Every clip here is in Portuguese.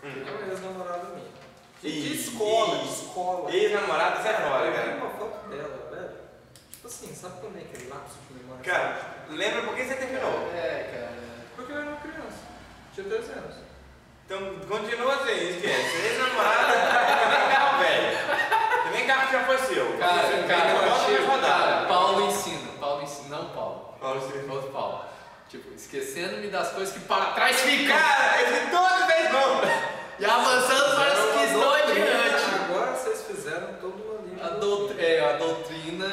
É uma ex-namorada minha. De escola. Ex-namorada, sai fora, Eu vi cara. uma foto dela, velho. Tipo assim, sabe quando é aquele lapso de memória? Cara, lembra por que você terminou? Cara. Porque eu era uma criança. Tinha 13 anos. Então, continua assim, esquece. Ex-namorada, nem carro velho. Nem carro já foi seu. Cara, Paulo ensina, não Paulo. Paulo ensina. Outro Paulo. Tipo, esquecendo-me das coisas que para trás ficam. Cara, esse todo fez bom. E avançando para as que estão adiante. Agora vocês fizeram todo uma linha. A doutrina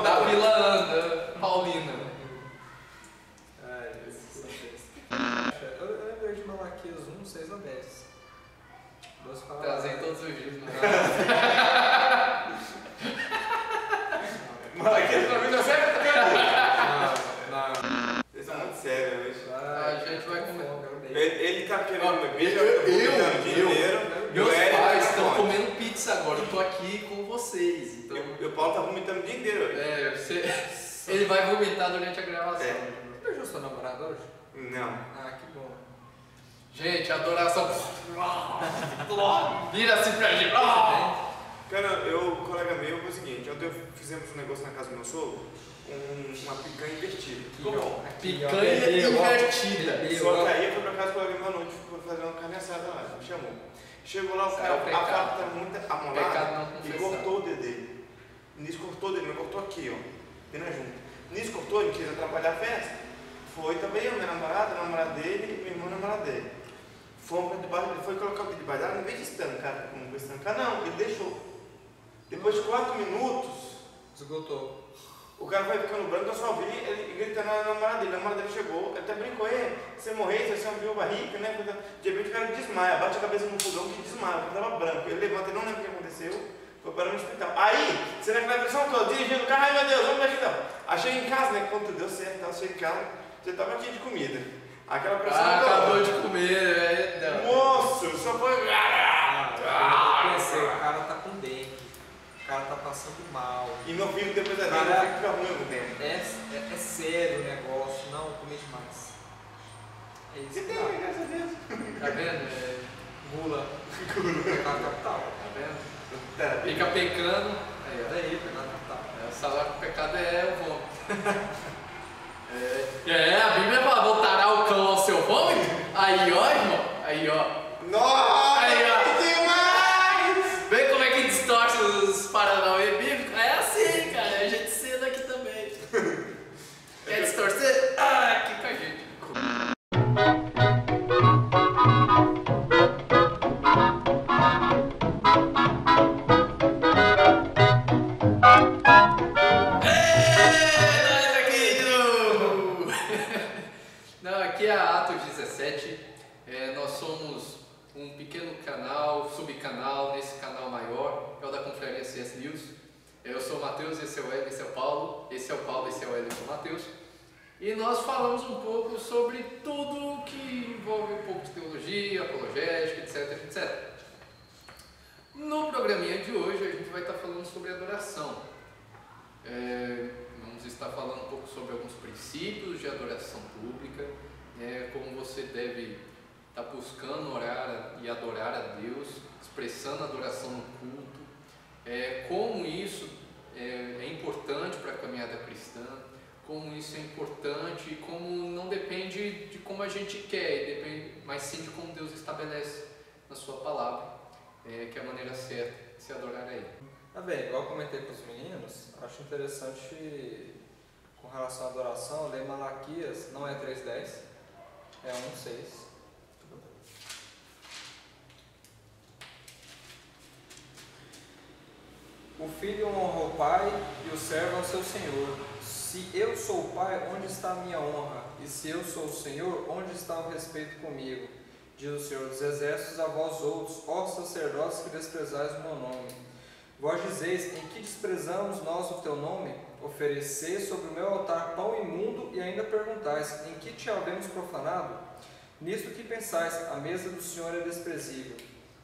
da Vila Anda, Paulina. Eu lembrei de Malaquias 1, 6 a 10. Trazem todos os dias, né? Malaquias pra mim não serve pra Não. Vocês são muito sérios hoje. A gente vai comer. Ele tá querendo beber, o dia inteiro. Meus Hélio pais tá estão com fome. comendo pizza agora, eu tô aqui com vocês. Então, E o Paulo tá vomitando o dia inteiro hoje. ele vai vomitar durante a gravação. Você beijou sua namorada hoje? Não. Ah, que bom. Gente, adoração. Vira-se pra gente. Cara, o colega meu foi o seguinte, ontem fizemos um negócio na casa do meu sogro, uma picanha invertida. Como? Picanha invertida. Só que aí eu fui pra casa do colega meu à noite, fui fazer uma carne assada lá, me chamou. Chegou lá, o cara, a faca tá muito amolada e cortou o dedo dele. Nisso cortou o dedo, mas cortou aqui, ó, pena junto. Nisso cortou, ele quis atrapalhar a festa. Foi também eu, minha namorada, a namorada dele e meu irmão, a namorada dele. Fomos pra debaixo, ele foi colocar o dedo debaixo dela, em vez de estancar, como foi estancar, não, ele deixou. Depois de 4 minutos, esgotou. o cara vai ficando branco, eu só vi ele gritando na namorada dele. A namorada dele chegou, ele até brincou, você morresse, você é um viúva rica, né? De repente o cara desmaia, bate a cabeça no fogão que desmaia, porque estava branco. Ele levanta, ele não lembra o que aconteceu, foi para no hospital. Aí, você naquela pressão toda, dirigindo o carro, ai meu Deus, vamos aqui então. Aí cheguei em casa, né? Quando tudo deu certo, cheguei em casa, você estava aqui de comida. Aquela pressão toda. Acabou de comer, Moço, só foi. Eu pensei, o cara tá com dengue. O cara tá passando mal. E meu filho depois da Cara, dele fica ruim no tempo. É sério o negócio, não comer demais. É isso Você que tem, dá. graças a Deus. Tá vendo? Gula. Pecado capital. Tá vendo? Terapia. Fica pecando. Olha aí, pecado capital. O salário do pecado é o vômito. A Bíblia fala, voltará o cão ao seu vômito? Aí ó, irmão. Aí ó. Nossa! Aí, ó. Que demais! Vê como é que distorce os paranauê bíblicos? É assim, cara. A gente ensina aqui também. Quer distorcer? Aqui com a gente. Não, aqui é a Atos 17. Nós somos um pequeno canal, subcanal nesse canal maior, é o da Confraria CS News. Eu sou o Matheus, esse é o Hélio, esse é o Paulo. Esse é o Paulo, esse é o Hélio, esse é o Matheus. E nós falamos um pouco sobre tudo que envolve um pouco de teologia, apologética, etc, etc. No programinha de hoje a gente vai estar falando sobre adoração. Vamos estar falando um pouco sobre alguns princípios de adoração pública, como você deve estar buscando orar e adorar a Deus, expressando adoração no culto, como isso é importante para a caminhada cristã, como isso é importante e como não depende de como a gente quer, depende, mas sim de como Deus estabelece na sua palavra, que é a maneira certa de se adorar a Ele. Tá bem, igual eu comentei com os meninos, acho interessante com relação à adoração, ler Malaquias, não é 3:10, é 1:6. O filho honra o pai e o servo ao seu senhor. Se eu sou o pai, onde está a minha honra? E se eu sou o Senhor, onde está o respeito comigo? Diz o Senhor dos Exércitos a vós outros, ó sacerdotes que desprezais o meu nome. Vós dizeis, em que desprezamos nós o teu nome? Ofereceis sobre o meu altar pão imundo e ainda perguntais, em que te havemos profanado? Nisto que pensais, a mesa do Senhor é desprezível.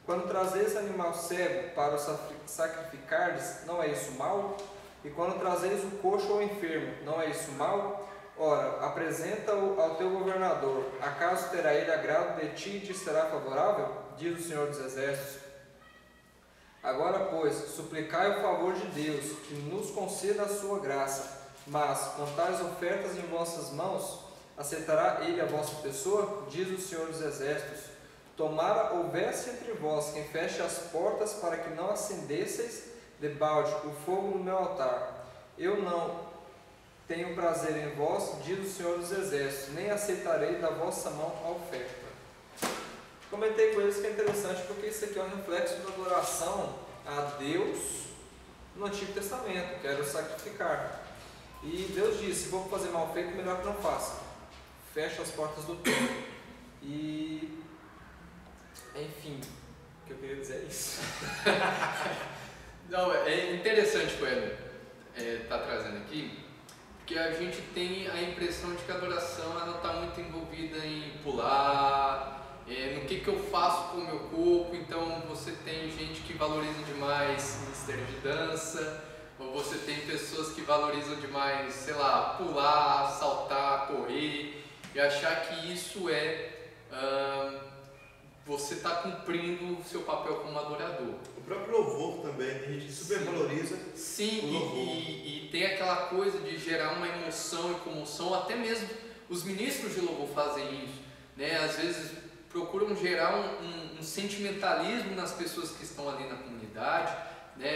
Quando trazeis animal cego para o sacrificardes, não é isso mal? E quando trazeis o coxo ou enfermo, não é isso mal? Ora, apresenta-o ao teu governador. Acaso terá ele agrado de ti e te será favorável? Diz o Senhor dos Exércitos. Agora, pois, suplicai o favor de Deus, que nos conceda a sua graça. Mas, com tais ofertas em vossas mãos, aceitará ele a vossa pessoa? Diz o Senhor dos Exércitos. Tomara houvesse entre vós quem feche as portas para que não acendesseis debalde o fogo no meu altar. Eu não tenho prazer em vós, diz o Senhor dos Exércitos, nem aceitarei da vossa mão a oferta. Comentei com eles que é interessante porque isso aqui é um reflexo da adoração a Deus no Antigo Testamento, que era o sacrificar. E Deus disse: se for fazer mal feito, melhor que não faça. Fecha as portas do templo. E, enfim, o que eu queria dizer é isso. Não, é interessante, Coelho, tá trazendo aqui, porque a gente tem a impressão de que a adoração ela está muito envolvida em pular, no que eu faço com o meu corpo. Então você tem gente que valoriza demais ministério de dança, ou você tem pessoas que valorizam demais, sei lá, pular, saltar, correr, e achar que isso você está cumprindo o seu papel como adorador. O próprio louvor também, tem gente que supervaloriza. Sim, e tem aquela coisa de gerar uma emoção e comoção, até mesmo os ministros de louvor fazem isso, né? Às vezes procuram gerar um sentimentalismo nas pessoas que estão ali na comunidade, né?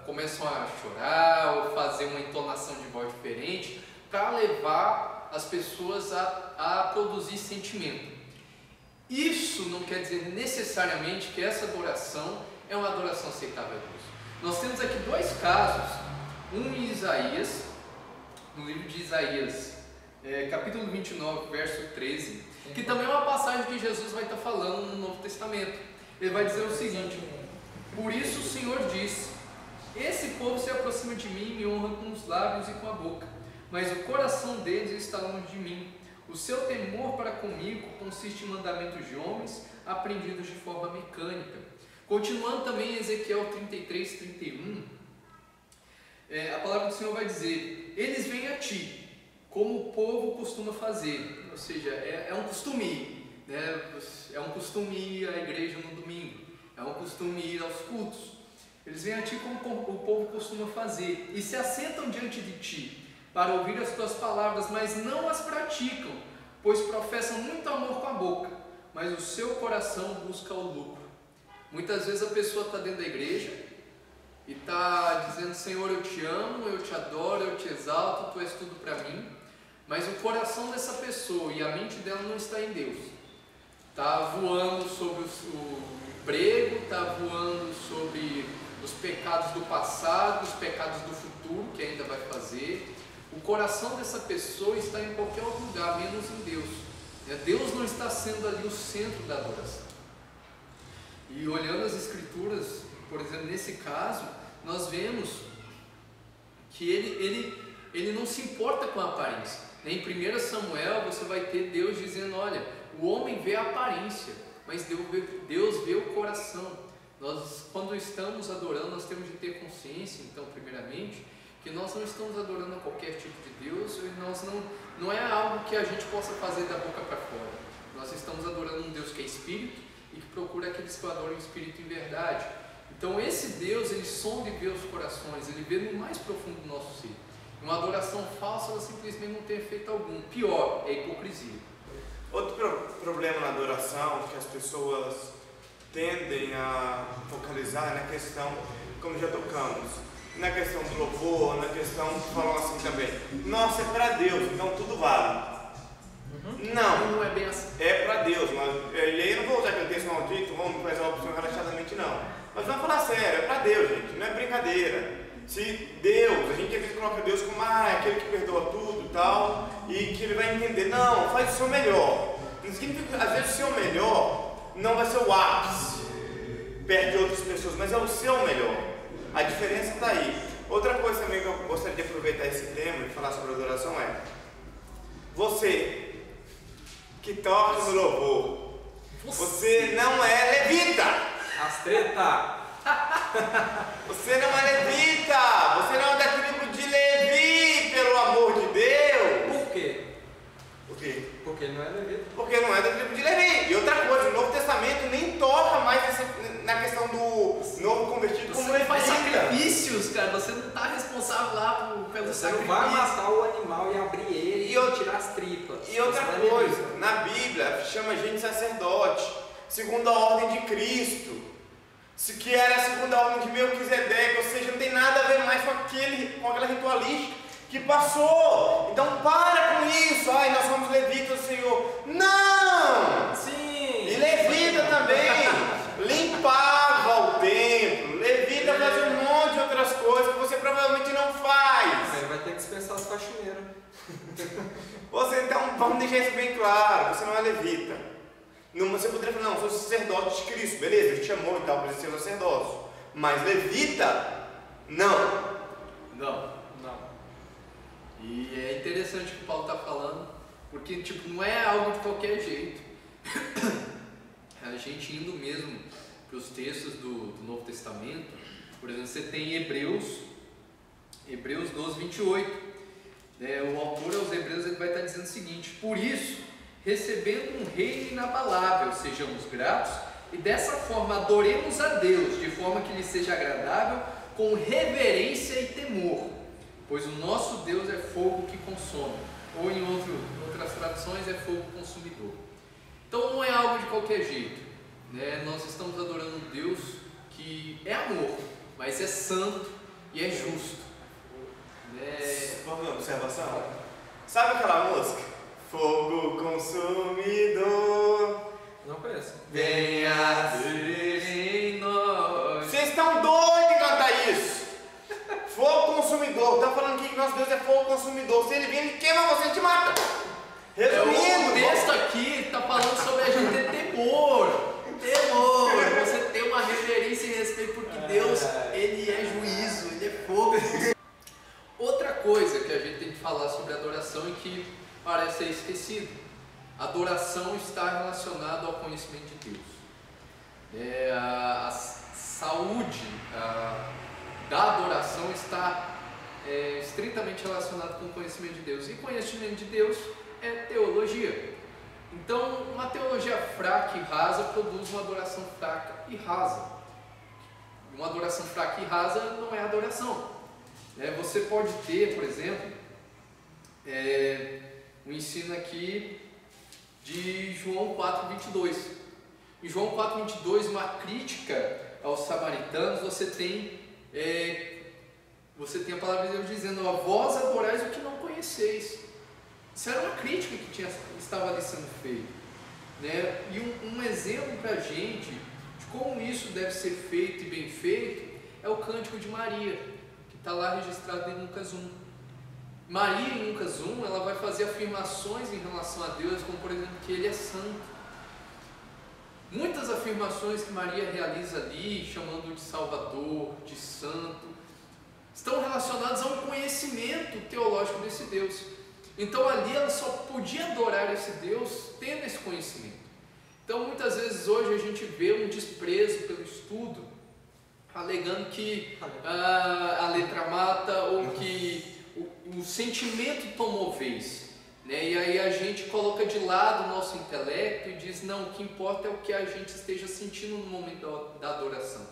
Começam a chorar ou fazer uma entonação de voz diferente para levar as pessoas a produzir sentimento. Isso não quer dizer necessariamente que essa adoração é uma adoração aceitável a Deus. Nós temos aqui dois casos, um em Isaías, no livro de Isaías, capítulo 29, verso 13, que também é uma passagem que Jesus vai estar falando no Novo Testamento. Ele vai dizer o seguinte: por isso o Senhor diz, esse povo se aproxima de mim e me honra com os lábios e com a boca, mas o coração deles está longe de mim. O seu temor para comigo consiste em mandamentos de homens aprendidos de forma mecânica. Continuando também em Ezequiel 33, 31, a palavra do Senhor vai dizer: eles vêm a ti, como o povo costuma fazer. Ou seja, é um costume, né? É um costume ir à igreja no domingo, é um costume ir aos cultos. Eles vêm a ti como o povo costuma fazer, e se assentam diante de ti, para ouvir as tuas palavras, mas não as praticam, pois professam muito amor com a boca, mas o seu coração busca o lucro. Muitas vezes a pessoa está dentro da igreja e está dizendo: Senhor, eu te amo, eu te adoro, eu te exalto, tu és tudo para mim, mas o coração dessa pessoa e a mente dela não está em Deus. Está voando sobre o emprego, está voando sobre os pecados do passado, os pecados do futuro que ainda vai fazer. O coração dessa pessoa está em qualquer outro lugar, menos em Deus. Deus não está sendo ali o centro da adoração. E olhando as Escrituras, por exemplo, nesse caso, nós vemos que ele não se importa com a aparência. Em 1 Samuel você vai ter Deus dizendo: olha, o homem vê a aparência, mas Deus vê o coração. Nós, quando estamos adorando, nós temos de ter consciência, então, primeiramente, que nós não estamos adorando a qualquer tipo de Deus, e nós não é algo que a gente possa fazer da boca para fora. Nós estamos adorando um Deus que é Espírito e que procura aqueles que adoram o Espírito em verdade. Então esse Deus, ele sonda e vê os corações, ele vê no mais profundo do nosso ser. Uma adoração falsa, ela simplesmente não tem efeito algum. Pior, é a hipocrisia. Outro problema na adoração que as pessoas tendem a focalizar é na questão, como já tocamos, na questão do louvor, na questão que falam assim também: nossa, é para Deus, então tudo vale. Não é bem assim. É para Deus, mas e aí eu não vou usar aquele texto maldito, vamos fazer uma opção relaxadamente, não. Mas vamos falar sério, é para Deus, gente, não é brincadeira. Se Deus, a gente às vezes coloca Deus como aquele que perdoa tudo e tal, e que ele vai entender, não, faz o seu melhor. Não significa que às vezes o seu melhor não vai ser o ápice perto de outras pessoas, mas é o seu melhor. A diferença está aí. Outra coisa também que eu gostaria de aproveitar esse tema e falar sobre adoração é: você que toca no louvor, você não é levita. As treta. Você não é levita. Você não é da tribo de Levi, pelo amor de Deus. porque não é da tribo de Levi. E outra coisa, o Novo Testamento nem toca mais na questão do novo convertido como levita. Você faz sacrifícios, cara, você não está responsável lá pelo sacrifício. Você vai matar o animal e abrir ele e tirar as tripas. E outra coisa, na Bíblia chama a gente sacerdote, segundo a ordem de Cristo, que era a segunda ordem de Melquisedeque, ou seja, não tem nada a ver mais com aquela ritualística que passou. Então para com isso. Ai, nós somos levitas do Senhor. Não! Sim! E levita também limpava o templo. Levita fazia um monte de outras coisas que você provavelmente não faz. Aí vai ter que dispensar os faxineiros. Então, vamos deixar isso bem claro. Você não é levita. Você poderia falar, não, sou sacerdote de Cristo. Beleza, ele te chamou e tal, para ser sacerdócio. Mas levita, não. Não. E é interessante o que o Paulo está falando, porque não é algo de qualquer jeito. A gente indo mesmo para os textos do Novo Testamento, por exemplo, você tem Hebreus 12, 28. O autor aos Hebreus ele vai estar dizendo o seguinte: por isso, recebendo um reino inabalável, sejamos gratos, e dessa forma adoremos a Deus, de forma que lhe seja agradável, com reverência e temor. Pois o nosso Deus é fogo que consome, ou em outras traduções é fogo consumidor. Então não é algo de qualquer jeito, Nós estamos adorando um Deus que é amor, mas é santo e é justo. Vamos ver uma observação? Sabe aquela música? Fogo consumidor. Não conheço. Venha ser em nós. Vocês estão doidos em cantar isso? Fogo consumidor, está falando aqui que nosso Deus é fogo consumidor. Se ele vir, ele queima você e te mata. Resumindo, o texto aqui está falando sobre a gente ter temor. Você ter uma reverência e respeito, porque Deus, ele é juízo, ele é fogo. Outra coisa que a gente tem que falar sobre adoração e que parece ser esquecido: adoração está relacionada ao conhecimento de Deus. A saúde da adoração está estritamente relacionada com o conhecimento de Deus, e conhecimento de Deus é teologia. Então, uma teologia fraca e rasa produz uma adoração fraca e rasa. Uma adoração fraca e rasa não é adoração. Você pode ter, por exemplo, o ensino aqui de João 4:22. Em João 4:22, uma crítica aos samaritanos, você tem a palavra de Deus dizendo: a vós adorais o que não conheceis. Isso era uma crítica que estava ali sendo feita, E um exemplo para a gente de como isso deve ser feito e bem feito é o Cântico de Maria, que está lá registrado em Lucas 1. Maria, em Lucas 1, ela vai fazer afirmações em relação a Deus, como por exemplo que Ele é santo. Muitas afirmações que Maria realiza ali, chamando de Salvador, de Santo, estão relacionadas a um conhecimento teológico desse Deus. Então ali ela só podia adorar esse Deus tendo esse conhecimento. Então muitas vezes hoje a gente vê um desprezo pelo estudo, alegando que a letra mata, ou que o sentimento tomou vez. E aí a gente coloca de lado o nosso intelecto e diz: não, o que importa é o que a gente esteja sentindo no momento da adoração.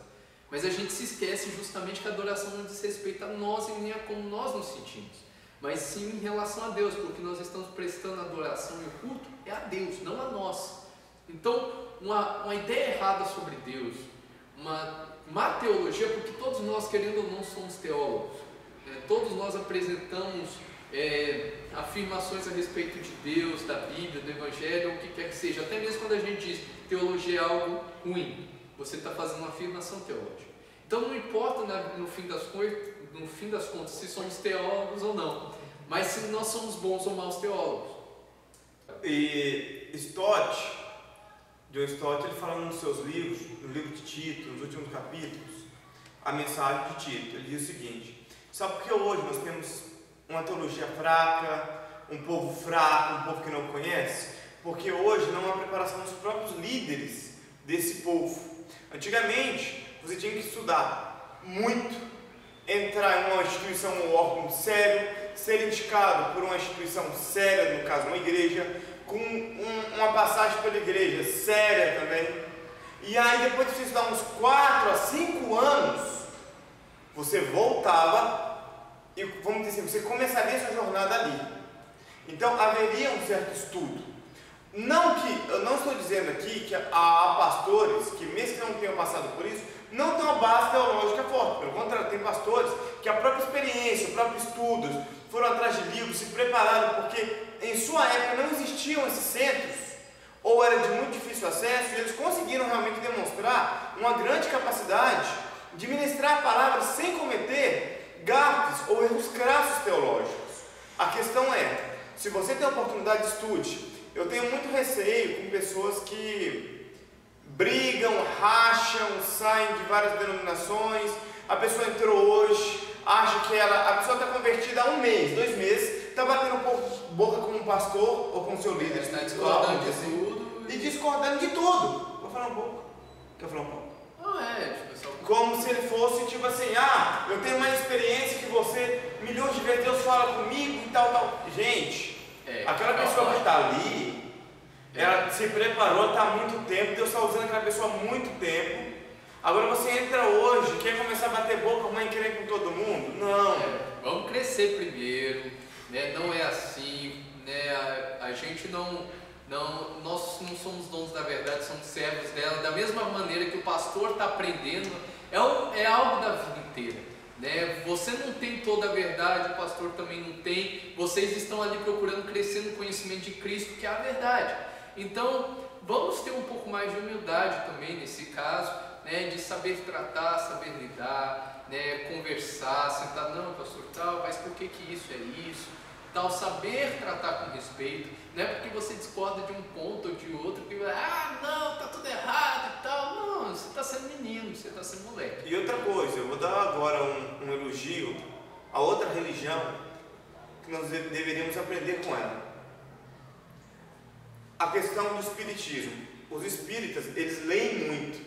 Mas a gente se esquece justamente que a adoração não diz respeito a nós e nem a como nós nos sentimos, mas sim em relação a Deus, porque nós estamos prestando adoração e o culto é a Deus, não a nós. Então, uma ideia errada sobre Deus, uma má teologia, porque todos nós, querendo ou não, somos teólogos, todos nós apresentamos afirmações a respeito de Deus, da Bíblia, do Evangelho, o que quer que seja. Até mesmo quando a gente diz teologia é algo ruim, você está fazendo uma afirmação teológica. Então não importa no fim das contas se somos teólogos ou não, mas se nós somos bons ou maus teólogos. E John Stott, ele fala nos seus livros, no livro de Tito, nos últimos capítulos, a mensagem de Tito, ele diz o seguinte: sabe por que hoje nós temos uma teologia fraca, um povo fraco, um povo que não conhece? Porque hoje não há preparação dos próprios líderes desse povo. Antigamente, você tinha que estudar muito, entrar em uma instituição ou órgão sério, ser indicado por uma instituição séria, no caso uma igreja, com uma passagem pela igreja séria também. E aí depois de você estudar uns 4 a 5 anos, você voltava e, vamos dizer assim, você começaria a sua jornada ali. Então haveria um certo estudo. Eu não estou dizendo aqui que há pastores que, mesmo que não tenham passado por isso, não têm uma base teológica forte. Pelo contrário, tem pastores que a própria experiência, o próprio estudos, foram atrás de livros, se prepararam, porque em sua época não existiam esses centros, ou era de muito difícil acesso, e eles conseguiram realmente demonstrar uma grande capacidade de ministrar palavras sem cometer gafes ou erros crassos teológicos. A questão é, se você tem a oportunidade, estude. Eu tenho muito receio com pessoas que brigam, racham, saem de várias denominações. A pessoa entrou hoje, acha que a pessoa está convertida há 1 mês, 2 meses, está batendo boca com um pastor ou com o seu líder, está discordando de tudo e discordando de tudo. Vou falar um pouco. Quer falar um pouco? Não é, tipo, como se ele fosse tipo assim, eu tenho mais experiência que você, milhões de vezes Deus fala comigo e tal. Gente, aquela pessoa que está ali, ela se preparou, está há muito tempo, Deus está usando aquela pessoa há muito tempo. Agora você entra hoje, quer começar a bater boca, mãe querer com todo mundo? Não. Vamos crescer primeiro, né? Não é assim, né? A gente nós não somos donos da verdade, somos servos dela. Da mesma maneira que o pastor está aprendendo, é algo da vida inteira, né? Você não tem toda a verdade, o pastor também não tem. Vocês estão ali procurando crescer no conhecimento de Cristo, que é a verdade. Então, vamos ter um pouco mais de humildade também nesse caso, né? De saber tratar, saber lidar, né? Conversar, sentar, não, pastor, tal, mas por que isso é isso? Tal, saber tratar com respeito, não é porque você discorda de um ponto ou de outro que não, tá tudo errado e tal. Não, você está sendo menino, você está sendo moleque. E outra coisa, eu vou dar agora um elogio a outra religião que nós deveríamos aprender com ela. A questão do espiritismo. Os espíritas, eles leem muito,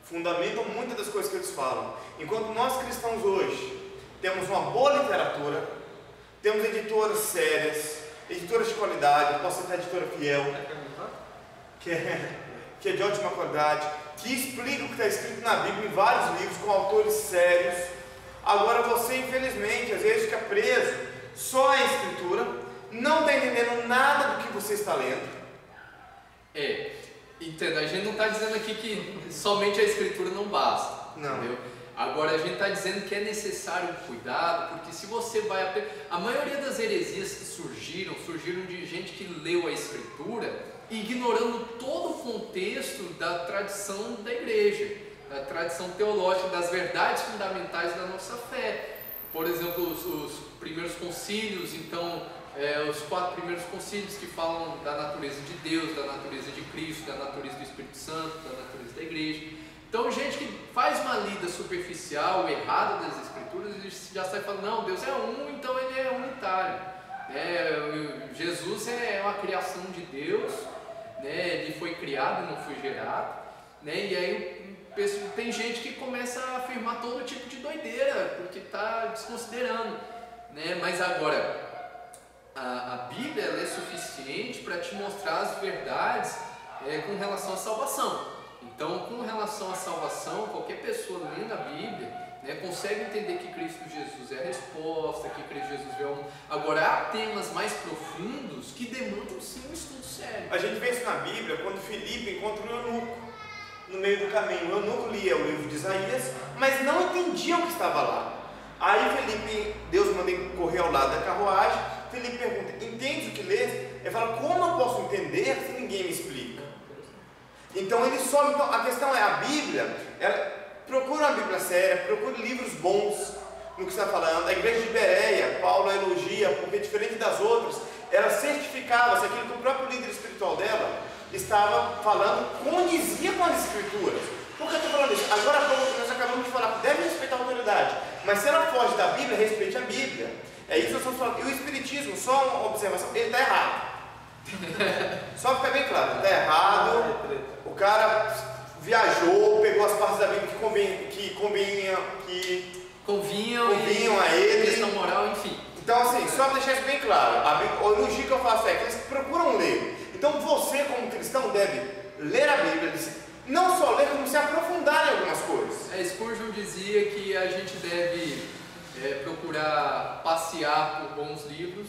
fundamentam muitas das coisas que eles falam. Enquanto nós cristãos hoje temos uma boa literatura, temos editoras sérias, editoras de qualidade, eu posso citar a editora Fiel, que é de ótima qualidade, que explica o que está escrito na Bíblia em vários livros, com autores sérios. Agora você, infelizmente, às vezes fica preso só à escritura, não está entendendo nada do que você está lendo. Entenda, a gente não está dizendo aqui que somente a escritura não basta, não. Entendeu? Agora a gente está dizendo que é necessário um cuidado, porque se você vai... A maioria das heresias que surgiram de gente que leu a escritura, ignorando todo o contexto da tradição da igreja, da tradição teológica, das verdades fundamentais da nossa fé. Por exemplo, os primeiros concílios, então, os 4 primeiros concílios que falam da natureza de Deus, da natureza de Cristo, da natureza do Espírito Santo, da natureza da igreja. Então, gente que faz uma lida superficial, errada das escrituras, já sai falando, não, Deus é um, então ele é unitário. Jesus é uma criação de Deus, né? Ele foi criado e não foi gerado. Né? E aí tem gente que começa a afirmar todo tipo de doideira, porque está desconsiderando. Né? Mas agora, a Bíblia ela é suficiente para te mostrar as verdades com relação à salvação. Então, com relação à salvação, qualquer pessoa lendo a Bíblia, né, consegue entender que Cristo Jesus é a resposta, que Cristo Jesus é o... Agora, há temas mais profundos que demandam sim um estudo sério. A gente vê isso na Bíblia quando Filipe encontra um eunuco no meio do caminho. O eunuco lia o livro de Isaías, mas não entendia o que estava lá. Aí Filipe, Deus manda ele correr ao lado da carruagem. Filipe pergunta, entende o que lês? Ele fala, como eu posso entender se ninguém me explica? Então ele sobe. Então, a questão é, a Bíblia, procura uma Bíblia séria, procure livros bons no que está falando. A igreja de Bereia, Paulo a elogia, porque diferente das outras, ela certificava se aquilo que o próprio líder espiritual dela estava falando condizia com as escrituras. Por que eu estou falando isso? Agora nós acabamos de falar que deve respeitar a autoridade, mas se ela foge da Bíblia, respeite a Bíblia. É isso que nós estamos falando. E o Espiritismo, só uma observação, ele está errado. Só para ficar bem claro, está errado. O cara viajou, pegou as partes da Bíblia que convinham a ele. Questão moral, enfim. Então, assim, só para deixar isso bem claro, o elogio que eu faço é que eles procuram ler. Então, você, como cristão, deve ler a Bíblia, não só ler, como se aprofundar em algumas coisas. Spurgeon dizia que a gente deve procurar passear por bons livros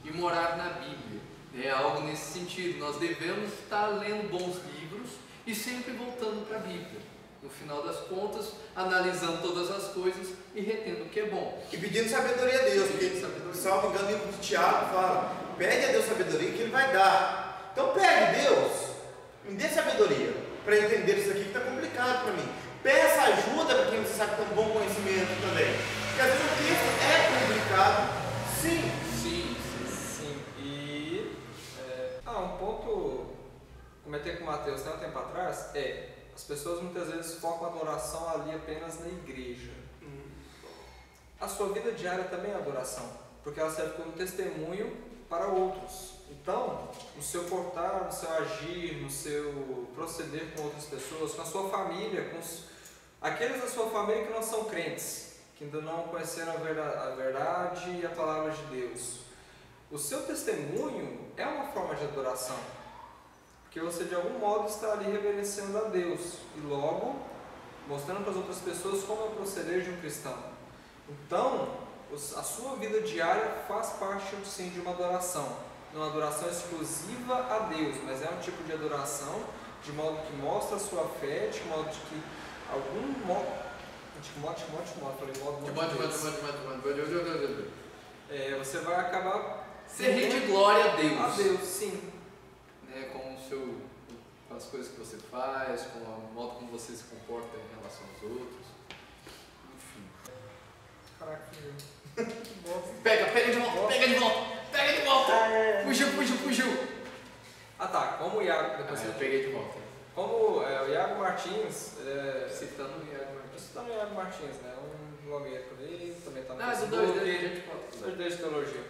e morar na Bíblia. É algo nesse sentido. Nós devemos estar lendo bons livros e sempre voltando para a Bíblia. No final das contas, analisando todas as coisas e retendo o que é bom. E pedindo sabedoria a Deus, porque, salvo engano, o livro de Tiago fala: pede a Deus sabedoria que Ele vai dar. Então, pede, Deus, me dê sabedoria para entender isso aqui que está complicado para mim. Peça ajuda para quem você sabe que tem um bom conhecimento também. Porque às vezes o texto é complicado, sim. E um ponto que comentei com o Mateus um tempo atrás as pessoas muitas vezes focam a adoração ali apenas na igreja. A sua vida diária também é adoração, porque ela serve como testemunho para outros. Então, no seu portar, no seu agir, no seu proceder com outras pessoas, com a sua família, com aqueles da sua família que não são crentes, que ainda não conheceram a verdade e a palavra de Deus. O seu testemunho é uma forma de adoração, porque você de algum modo está ali reverenciando a Deus e logo mostrando para as outras pessoas como é o proceder de um cristão. Então, a sua vida diária faz parte sim de uma adoração, não uma adoração exclusiva a Deus, mas é um tipo de adoração de modo que mostra a sua fé, de modo que você vai acabar ser rei de glória a Deus. A Deus, sim. Com as coisas que você faz, com o modo como você se comporta em relação aos outros. Enfim. Caraca, pega de volta! Fugiu! Ah tá, como o Iago, depois eu peguei de volta. Como o Iago Martins, citando o Iago Martins, né? Um blogueiro por aí, também está no Facebook, dois de teologia.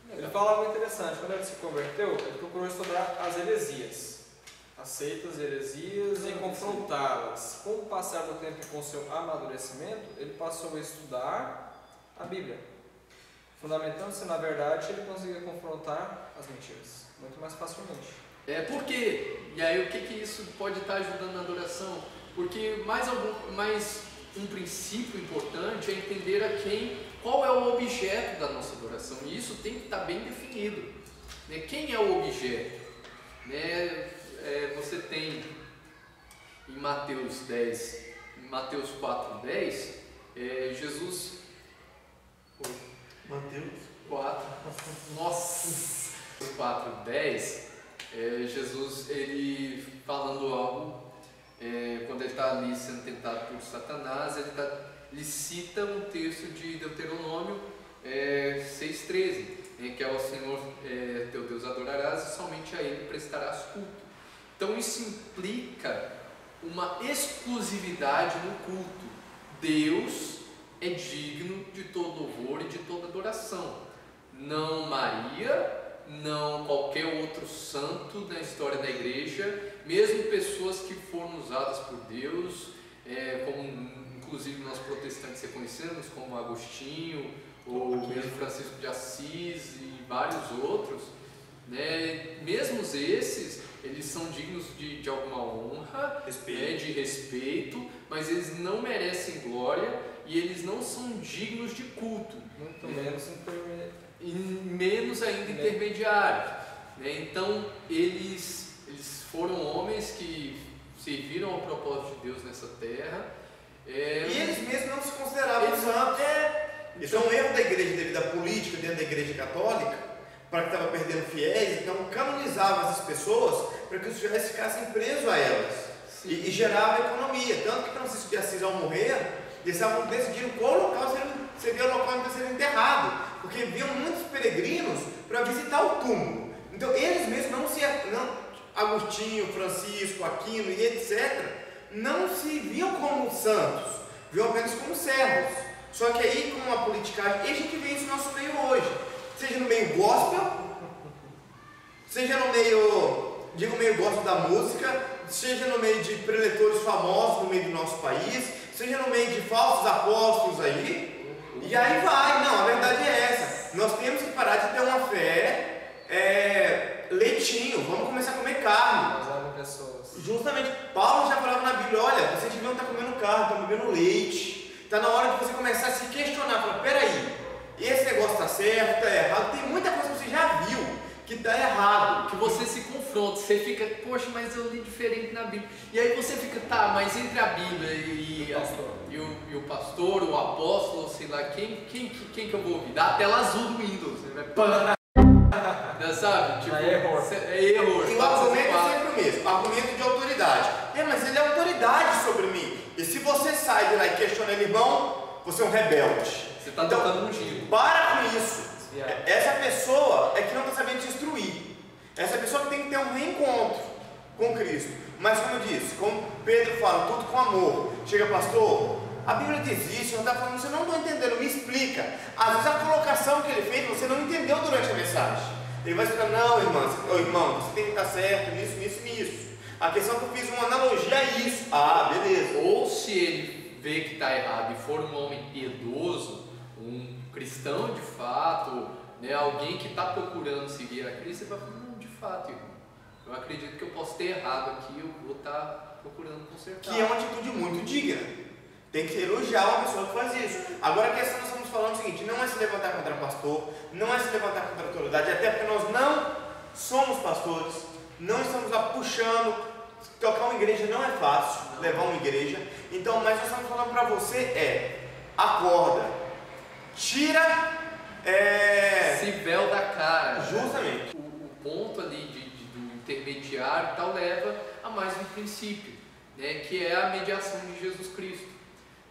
Ele fala algo interessante. Quando ele se converteu, ele procurou estudar as heresias, as seitas heresias e confrontá-las. Com o passar do tempo e com o seu amadurecimento, ele passou a estudar a Bíblia. Fundamentando-se na verdade, ele conseguia confrontar as mentiras muito mais facilmente. Por quê? E aí o que isso pode estar ajudando na adoração? Porque mais um princípio importante é entender qual é o objeto da nossa adoração, e isso tem que estar bem definido. Né? Quem é o objeto? Né? Você tem em Mateus 4:10, Jesus... Mateus 4, nossa! 4:10, Jesus, ele falando algo, quando ele está ali sendo tentado por Satanás, ele cita um texto de Deuteronômio 6:13, que é: o Senhor teu Deus adorarás e somente a Ele prestarás culto. Então isso implica uma exclusividade no culto. Deus é digno de todo louvor e de toda adoração. Não Maria, não qualquer outro santo da história da igreja, mesmo pessoas que foram usadas por Deus, como inclusive nós protestantes reconhecemos, como Agostinho, ou mesmo Francisco de Assis e vários outros, né? Mesmo esses, eles são dignos de alguma honra, de respeito, mas eles não merecem glória e eles não são dignos de culto. Muito menos e menos ainda intermediários. Né? Então, eles foram homens que serviram ao propósito de Deus nessa terra. E eles mesmos não se consideravam santos. Isso é um erro da igreja devido à política dentro da igreja católica, para que estava perdendo fiéis, então canonizava essas pessoas para que os fiéis ficassem presos a elas e gerava economia. Tanto que Francisco de Assis, ao morrer, eles estavam decidindo qual local seria o local onde seria enterrado, porque vinham muitos peregrinos para visitar o túmulo. Então eles mesmos Agostinho, Francisco, Aquino e etc., não se viam como santos, viam apenas como servos. Só que aí, com uma politicagem, e a gente vê isso no nosso meio hoje, seja no meio gospel, seja no meio gospel da música, seja no meio de preletores famosos no meio do nosso país, seja no meio de falsos apóstolos aí, e aí vai. Não, a verdade é essa. Nós temos que parar de ter uma fé leitinho, vamos começar a comer carne. Justamente, Paulo já falava na Bíblia, olha, vocês deviam estar comendo carne, estão bebendo leite. Está na hora de você começar a se questionar, falar, peraí, esse negócio está certo, está errado. Tem muita coisa que você já viu que está errado. Que você se confronta, você fica, poxa, mas eu li diferente na Bíblia. E aí você fica, tá, mas entre a Bíblia e o pastor, o apóstolo, sei lá, quem que eu vou ouvir? Dá a tela azul do Windows, você vai sabe? Tipo, é erro. É erro. E o argumento é sempre o mesmo, argumento de autoridade. Mas ele é autoridade sobre mim. E se você sai de lá e questiona ele, irmão, você é um rebelde. Você está tocando um giro. Para com isso. Essa pessoa é que não está sabendo te instruir. Essa pessoa que tem que ter um reencontro com Cristo. Mas como eu disse, como Pedro fala, tudo com amor. Chega, pastor, a Bíblia diz isso, eu está falando, você não está entendendo, me explica. Às vezes a colocação que ele fez, você não entendeu durante a mensagem. Ele vai explicar, não, irmão, você tem que estar certo nisso. A questão é que eu fiz uma analogia a isso. Ah, beleza. Ou se ele vê que está errado e for um homem piedoso, um cristão de fato, né, alguém que está procurando seguir a Cristo, ele vai falar, não, de fato, irmão, eu acredito que eu posso ter errado aqui, eu vou estar procurando consertar. Que é uma atitude muito digna. Tem que elogiar uma pessoa que faz isso. Agora a questão, nós estamos falando o seguinte, não é se levantar contra o pastor, não é se levantar contra a autoridade, até porque nós não somos pastores, não estamos lá puxando. Tocar uma igreja não é fácil, levar uma igreja. Então, mas nós estamos falando para você acorda, tira esse véu da cara. Justamente. O ponto ali do intermediário e tal leva a mais um princípio, né, que é a mediação de Jesus Cristo.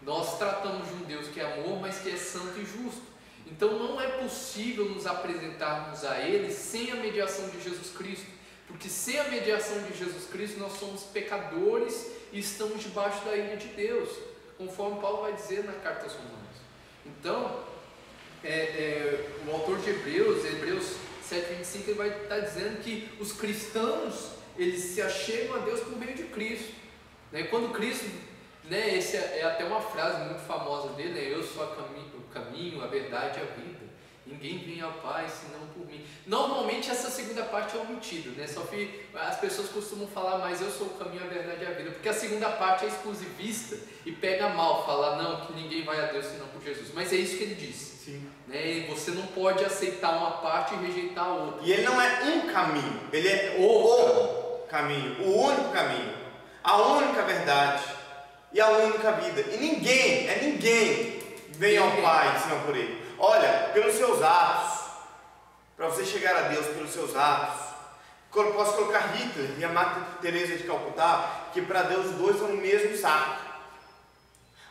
Nós tratamos de um Deus que é amor, mas que é santo e justo. Então não é possível nos apresentarmos a Ele sem a mediação de Jesus Cristo. Porque sem a mediação de Jesus Cristo nós somos pecadores e estamos debaixo da ira de Deus, conforme Paulo vai dizer na carta aos Romanos. Então, o autor de Hebreus 7,25, ele vai estar dizendo que os cristãos, eles se achegam a Deus por meio de Cristo. Quando Cristo, essa é até uma frase muito famosa dele, eu sou o caminho, a verdade e a vida. Ninguém vem ao Pai senão por mim. Normalmente essa segunda parte é omitida, Só que as pessoas costumam falar, mas eu sou o caminho, a verdade e a vida, porque a segunda parte é exclusivista e pega mal, falar não, que ninguém vai a Deus senão por Jesus. Mas é isso que ele diz. Sim. E você não pode aceitar uma parte e rejeitar a outra. E ele não é um caminho, ele é o caminho, o único caminho, a única verdade e a única vida. E ninguém vem ao Pai senão por ele. Olha, pelos seus atos, para você chegar a Deus pelos seus atos, posso colocar Hitler e a Madre Teresa de Calcutá, que para Deus os dois são no mesmo saco.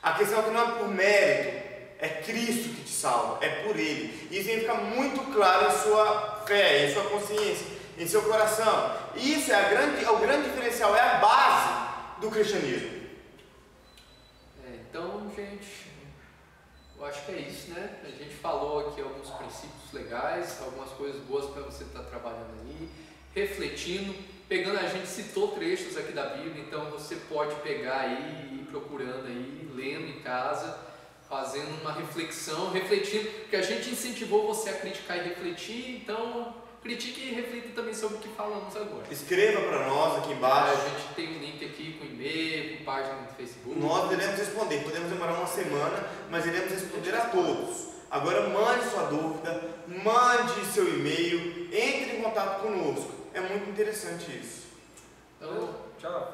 A questão é que não é por mérito, é Cristo que te salva, é por Ele. Isso tem que ficar muito claro em sua fé, em sua consciência, em seu coração. E isso é o grande diferencial, é a base do cristianismo. Então, gente, eu acho que é isso, A gente falou aqui alguns princípios legais, algumas coisas boas para você estar trabalhando aí, refletindo, pegando, a gente citou trechos aqui da Bíblia, então você pode pegar aí e ir procurando aí, lendo em casa, fazendo uma reflexão, refletindo, porque a gente incentivou você a criticar e refletir, então critique e reflita também sobre o que falamos agora. Escreva para nós aqui embaixo. A gente tem um link aqui com e-mail, com página no Facebook. Nós iremos responder, podemos demorar uma semana, mas iremos responder a todos. Agora mande sua dúvida, mande seu e-mail, entre em contato conosco. É muito interessante isso. Então, tchau.